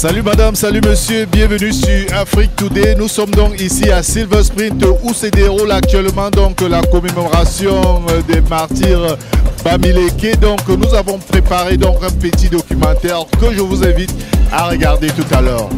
Salut madame, salut monsieur, bienvenue sur Afrique Today. Nous sommes donc ici à Silver Sprint où se déroule actuellement donc la commémoration des martyrs Bamileke. Donc nous avons préparé donc un petit documentaire que je vous invite à regarder tout à l'heure.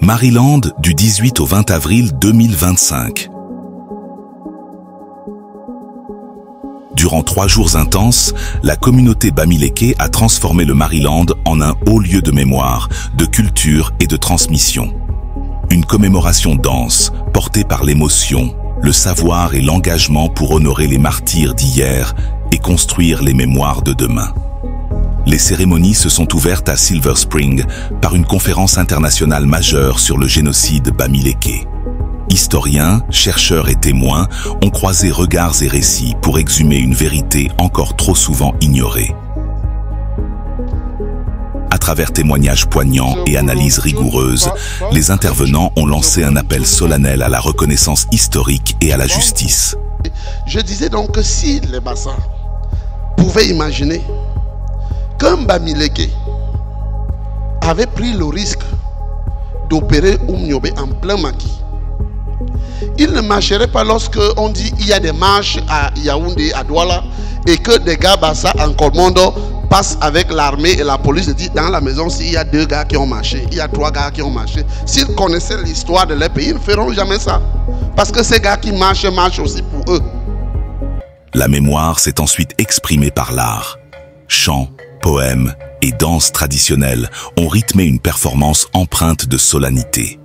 Maryland, du 18 au 20 avril 2025. Durant 3 jours intenses, la communauté Bamileke a transformé le Maryland en un haut lieu de mémoire, de culture et de transmission. Une commémoration dense, portée par l'émotion, le savoir et l'engagement pour honorer les martyrs d'hier et construire les mémoires de demain. Les cérémonies se sont ouvertes à Silver Spring par une conférence internationale majeure sur le génocide Bamileke. Historiens, chercheurs et témoins ont croisé regards et récits pour exhumer une vérité encore trop souvent ignorée. À travers témoignages poignants et analyses rigoureuses, les intervenants ont lancé un appel solennel à la reconnaissance historique et à la justice. Je disais donc que si les Bassas pouvaient imaginer qu'un Bamileke avait pris le risque d'opérer Oumniobé en plein maquis, il ne marcherait pas lorsque on dit il y a des marches à Yaoundé, à Douala, et que des gars Bassa en Kolmondo passent avec l'armée et la police et disent dans la maison s'il y a 2 gars qui ont marché, il y a 3 gars qui ont marché. S'ils connaissaient l'histoire de leur pays, ils ne feront jamais ça. Parce que ces gars qui marchent aussi pour eux. La mémoire s'est ensuite exprimée par l'art. Chants, poèmes et danses traditionnelles ont rythmé une performance empreinte de solennité.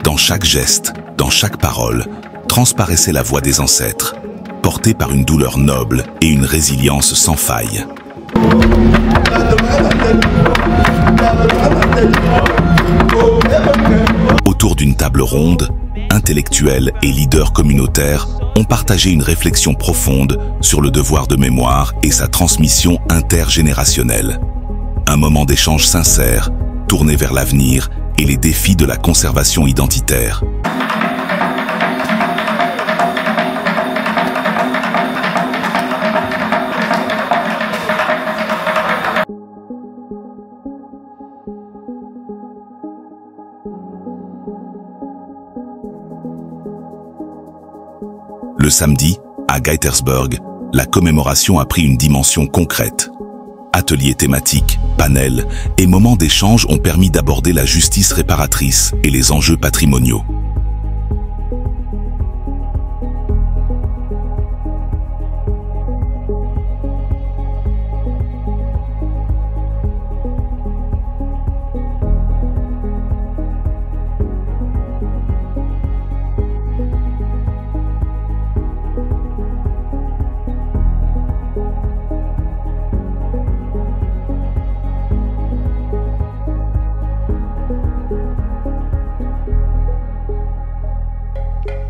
Dans chaque geste, dans chaque parole, transparaissait la voix des ancêtres, portée par une douleur noble et une résilience sans faille. Autour d'une table ronde, intellectuels et leaders communautaires ont partagé une réflexion profonde sur le devoir de mémoire et sa transmission intergénérationnelle. Un moment d'échange sincère, tourné vers l'avenir et les défis de la conservation identitaire. Le samedi, à Gaithersburg, la commémoration a pris une dimension concrète. Ateliers thématiques, panels et moments d'échange ont permis d'aborder la justice réparatrice et les enjeux patrimoniaux.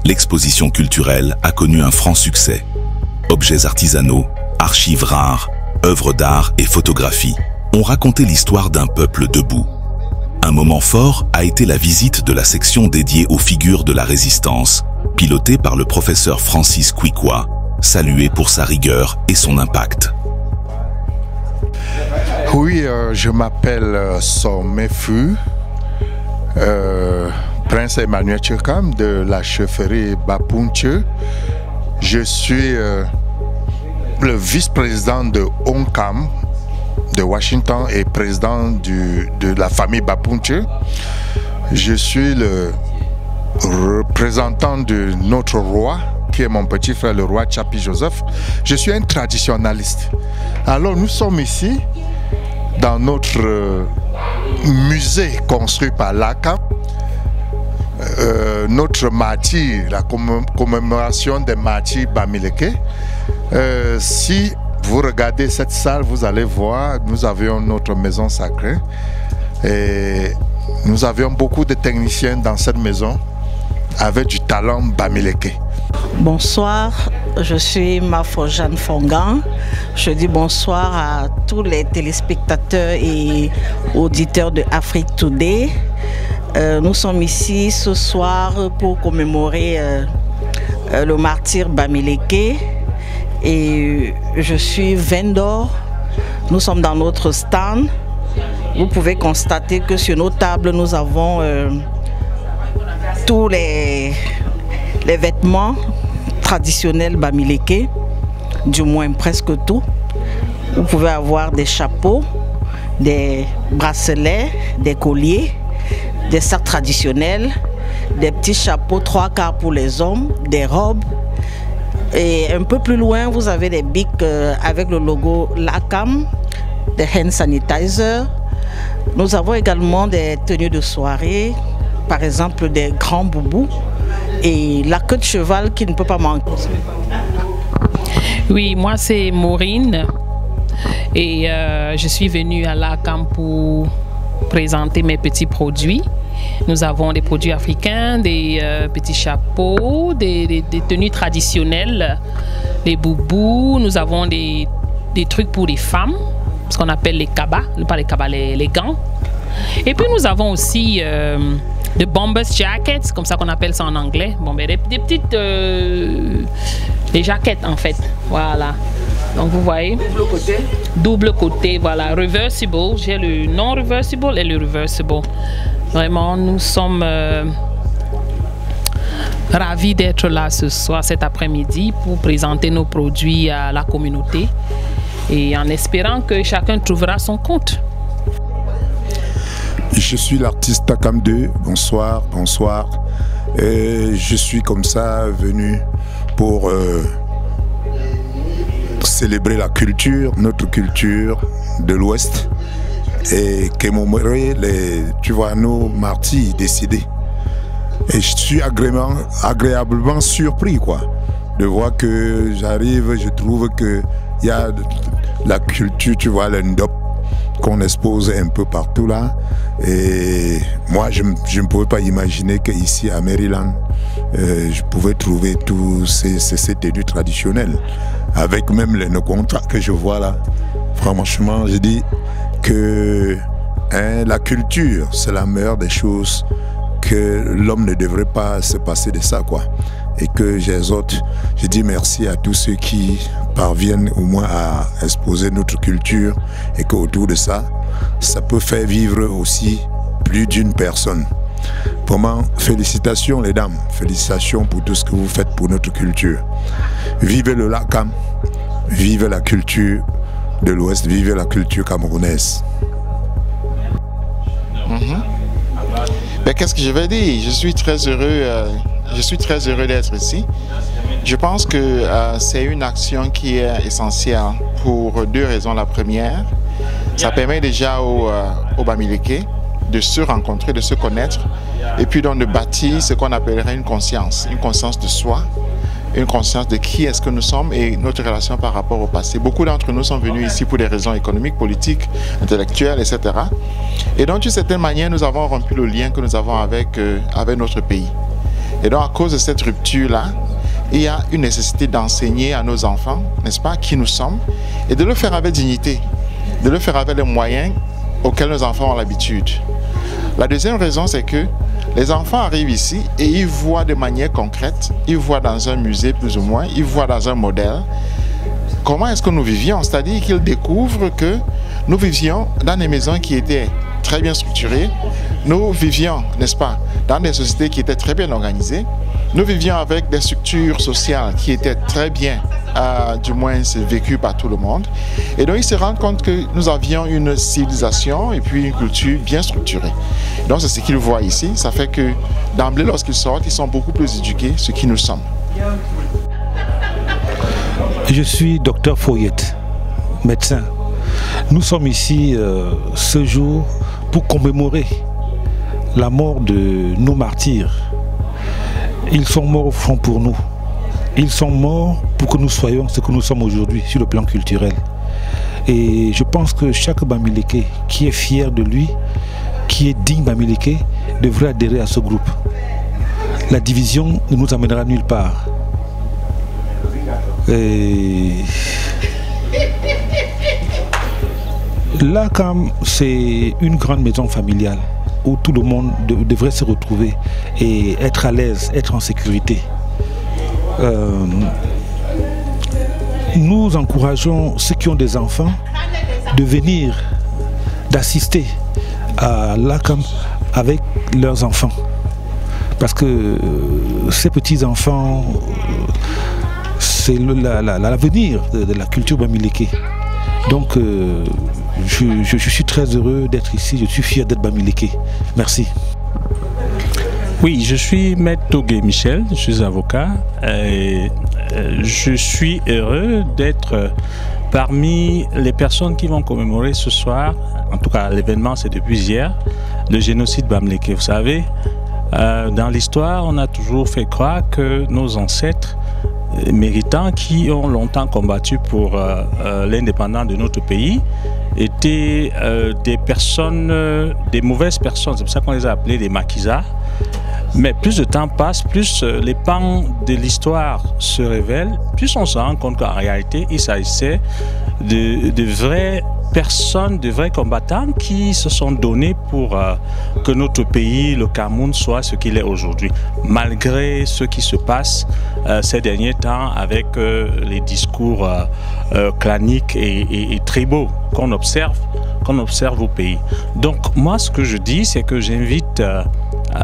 L'exposition culturelle a connu un franc succès. Objets artisanaux, archives rares, œuvres d'art et photographies ont raconté l'histoire d'un peuple debout. Un moment fort a été la visite de la section dédiée aux figures de la résistance, pilotée par le professeur Francis Kwikwa, salué pour sa rigueur et son impact. Oui, je m'appelle Somefu, Prince Emmanuel Tchekam de la chefferie Bapunche. Je suis le vice-président de ONCAM de Washington et président de la famille Bapunche. Je suis le représentant de notre roi qui est mon petit frère, le roi Tchapi Joseph. Je suis un traditionnaliste. Alors nous sommes ici, dans notre musée construit par l'ACAM, notre martyr, la commémoration des martyrs Bamileke. Si vous regardez cette salle, vous allez voir, nous avions notre maison sacrée et nous avions beaucoup de techniciens dans cette maison avec du talent Bamileke. Bonsoir, je suis Mafo Jeanne Fongan. Je dis bonsoir à tous les téléspectateurs et auditeurs de Afrique Today. Nous sommes ici ce soir pour commémorer le martyr Bamileke et je suis vendor. Nous sommes dans notre stand. Vous pouvez constater que sur nos tables, nous avons tous les vêtements traditionnels Bamileke, du moins presque tout. Vous pouvez avoir des chapeaux, des bracelets, des colliers, des sacs traditionnels, des petits chapeaux 3/4 pour les hommes, des robes. Et un peu plus loin, vous avez des bics avec le logo LACAM, des hand sanitizer. Nous avons également des tenues de soirée, par exemple des grands boubous et la queue de cheval qui ne peut pas manquer. Oui, moi c'est Maureen et je suis venue à l'ACAM pour présenter mes petits produits. Nous avons des produits africains, des petits chapeaux, des tenues traditionnelles, des boubous. Nous avons des trucs pour les femmes, ce qu'on appelle les cabas, pas les cabas, les gants. Et puis nous avons aussi de bombers jackets, comme ça qu'on appelle ça en anglais. Bon, mais des petites des jaquettes en fait. Voilà. Donc vous voyez. Double côté. Double côté, voilà. Reversible. J'ai le non reversible et le reversible. Vraiment, nous sommes ravis d'être là ce soir, cet après-midi, pour présenter nos produits à la communauté et en espérant que chacun trouvera son compte. Je suis l'artiste Takam 2, bonsoir, bonsoir. Je suis comme ça venu pour célébrer la culture, notre culture de l'Ouest et commémorer tu vois, nos martyrs décédés. Et je suis agréablement surpris quoi, de voir que j'arrive, je trouve qu'il y a la culture, tu vois, le ndop qu'on expose un peu partout là. Et moi, je ne pouvais pas imaginer qu'ici à Maryland, je pouvais trouver tous ces tenues traditionnelles. Avec même nos contrats que je vois là. Franchement, je dis que la culture, c'est la meilleure des choses, que l'homme ne devrait pas se passer de ça, quoi. Et que j'exhorte, je dis merci à tous ceux qui parviennent au moins à exposer notre culture et qu'autour de ça, ça peut faire vivre aussi plus d'une personne. Vraiment, félicitations les dames, félicitations pour tout ce que vous faites pour notre culture. Vive le LACAM, vive la culture de l'Ouest, vive la culture camerounaise. Ben, qu'est-ce que je vais dire? Je suis très heureux d'être ici. Je pense que c'est une action qui est essentielle pour deux raisons. La première, ça permet déjà aux Bamileke de se rencontrer, de se connaître, et puis donc de bâtir ce qu'on appellerait une conscience de soi, une conscience de qui est-ce que nous sommes et notre relation par rapport au passé. Beaucoup d'entre nous sont venus ici pour des raisons économiques, politiques, intellectuelles, etc. Et donc, d'une certaine manière, nous avons rompu le lien que nous avons avec notre pays. Et donc, à cause de cette rupture-là, il y a une nécessité d'enseigner à nos enfants, n'est-ce pas, qui nous sommes, et de le faire avec dignité, de le faire avec les moyens auxquels nos enfants ont l'habitude. La deuxième raison, c'est que les enfants arrivent ici et ils voient de manière concrète, ils voient dans un musée plus ou moins, ils voient dans un modèle comment est-ce que nous vivions. C'est-à-dire qu'ils découvrent que nous vivions dans des maisons qui étaient très bien structurées, nous vivions, n'est-ce pas, dans des sociétés qui étaient très bien organisées, nous vivions avec des structures sociales qui étaient très bien, du moins vécues par tout le monde. Et donc ils se rendent compte que nous avions une civilisation et puis une culture bien structurée. Donc c'est ce qu'ils voient ici. Ça fait que d'emblée, lorsqu'ils sortent, ils sont beaucoup plus éduqués, ce qui nous sommes. Je suis docteur Foyette, médecin. Nous sommes ici ce jour pour commémorer la mort de nos martyrs. Ils sont morts au front pour nous. Ils sont morts pour que nous soyons ce que nous sommes aujourd'hui sur le plan culturel. Et je pense que chaque Bamiléké qui est fier de lui, qui est digne Bamiléké, devrait adhérer à ce groupe. La division ne nous amènera nulle part. Et l'ACAM, c'est une grande maison familiale où tout le monde devrait se retrouver et être à l'aise, être en sécurité. Nous encourageons ceux qui ont des enfants de venir, d'assister à l'ACAM avec leurs enfants. Parce que ces petits-enfants, c'est l'avenir de la culture Bamiléké. Donc, je suis très heureux d'être ici, je suis fier d'être Bamiléké. Merci. Oui, je suis Maître Togué Michel, je suis avocat. Et je suis heureux d'être parmi les personnes qui vont commémorer ce soir, en tout cas l'événement c'est depuis hier, le génocide Bamiléké. Vous savez, dans l'histoire, on a toujours fait croire que nos ancêtres méritants qui ont longtemps combattu pour l'indépendance de notre pays étaient des personnes, des mauvaises personnes, c'est pour ça qu'on les a appelés des maquisards. Mais plus le temps passe, plus les pans de l'histoire se révèlent, plus on se rend compte qu'en réalité, il s'agissait de vraies personnes, de vrais combattants qui se sont donnés pour que notre pays, le Cameroun, soit ce qu'il est aujourd'hui. Malgré ce qui se passe ces derniers temps avec les discours claniques et tribaux qu'on observe au pays. Donc moi, ce que je dis, c'est que j'invite,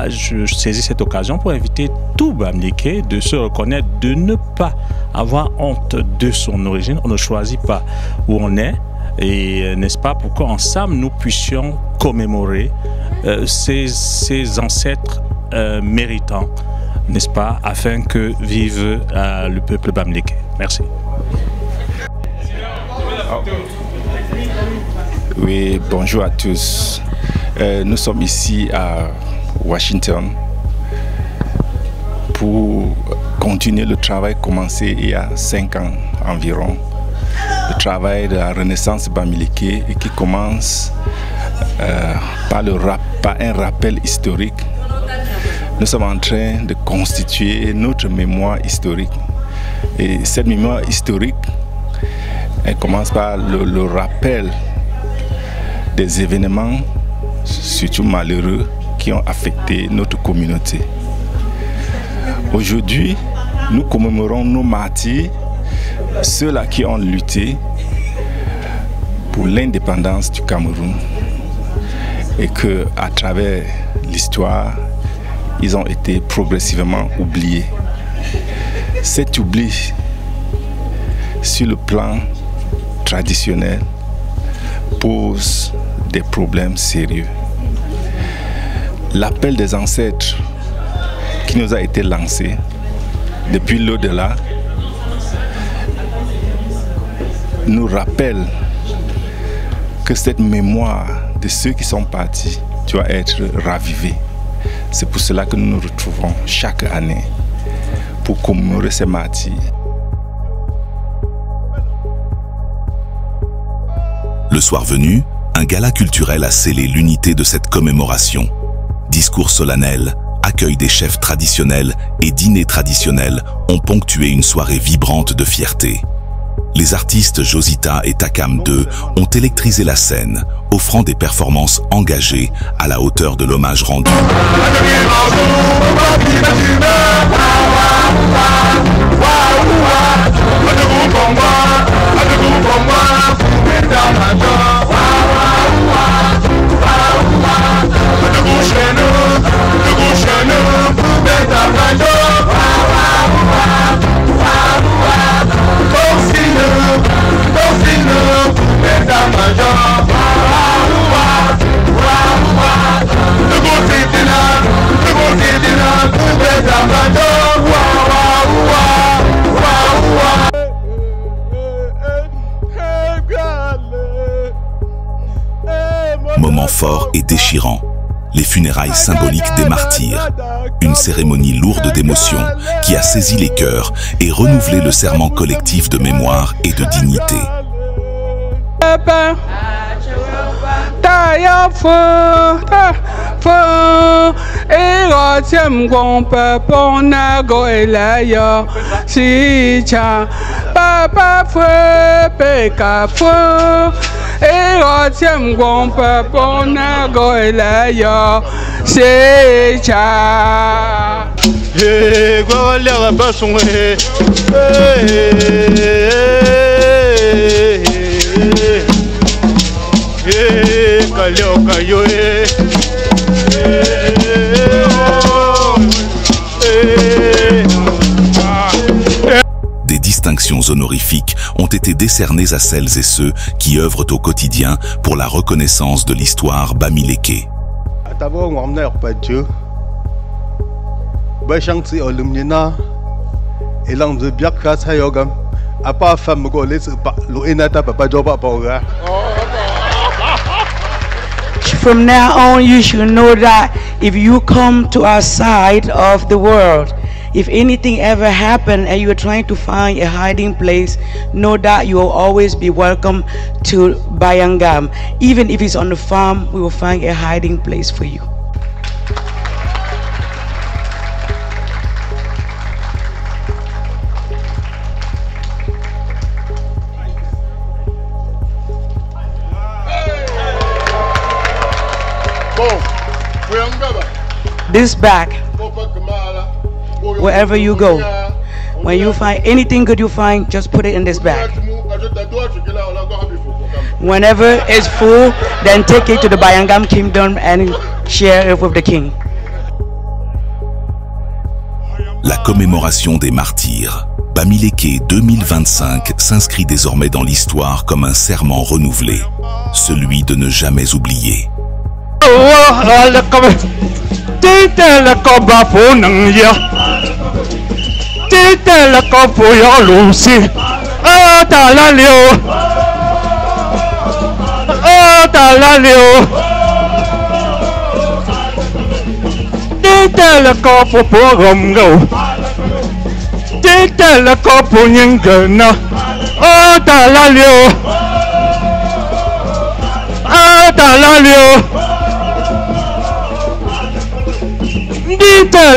je saisis cette occasion pour inviter tout Bamiléké de se reconnaître, de ne pas avoir honte de son origine. On ne choisit pas où on est. Et n'est-ce pas, pour qu'ensemble nous puissions commémorer ces ancêtres méritants, n'est-ce pas, afin que vive le peuple Bamiléké. Merci. Oui, bonjour à tous. Nous sommes ici à Washington pour continuer le travail commencé il y a 5 ans environ. Le travail de la Renaissance Bamiléké et qui commence par un rappel historique. Nous sommes en train de constituer notre mémoire historique. Et cette mémoire historique, elle commence par le rappel des événements, surtout malheureux, qui ont affecté notre communauté. Aujourd'hui, nous commémorons nos martyrs, ceux-là qui ont lutté pour l'indépendance du Cameroun et que, à travers l'histoire, ils ont été progressivement oubliés. Cet oubli, sur le plan traditionnel, pose des problèmes sérieux. L'appel des ancêtres qui nous a été lancé depuis l'au-delà nous rappelle que cette mémoire de ceux qui sont partis doit être ravivée. C'est pour cela que nous nous retrouvons chaque année pour commémorer ces martyrs. Le soir venu, un gala culturel a scellé l'unité de cette commémoration. Discours solennels, accueil des chefs traditionnels et dîners traditionnels ont ponctué une soirée vibrante de fierté. Les artistes Josita et Takam 2 ont électrisé la scène, offrant des performances engagées à la hauteur de l'hommage rendu. Moment fort et déchirant. Les funérailles symboliques des martyrs. Une cérémonie lourde d'émotions qui a saisi les cœurs et renouvelé le serment collectif de mémoire et de dignité. Des distinctions honorifiques ont été décernées à celles et ceux qui œuvrent au quotidien pour la reconnaissance de l'histoire Bamileke. From now on, you should know that if you come to our side of the world, if anything ever happened and you're trying to find a hiding place, know that you will always be welcome to Bayangam. Even if it's on the farm, we will find a hiding place for you. This bag, wherever you go, when you find anything good you find, just put it in this bag. Whenever it's full, then take it to the Bayangam Kingdom and share it with the king. La commémoration des martyrs. Bamileke 2025 s'inscrit désormais dans l'histoire comme un serment renouvelé, celui de ne jamais oublier.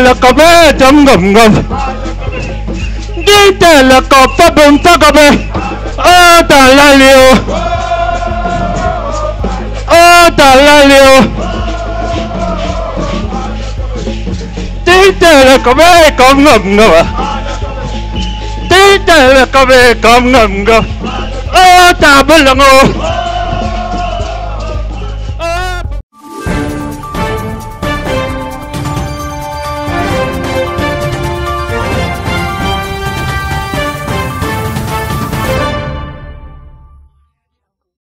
la kabe jam gam gam dite la kapa bum tagabe ata lalio dite la kabe kam gam gam dite la kabe kam gam gam ata belango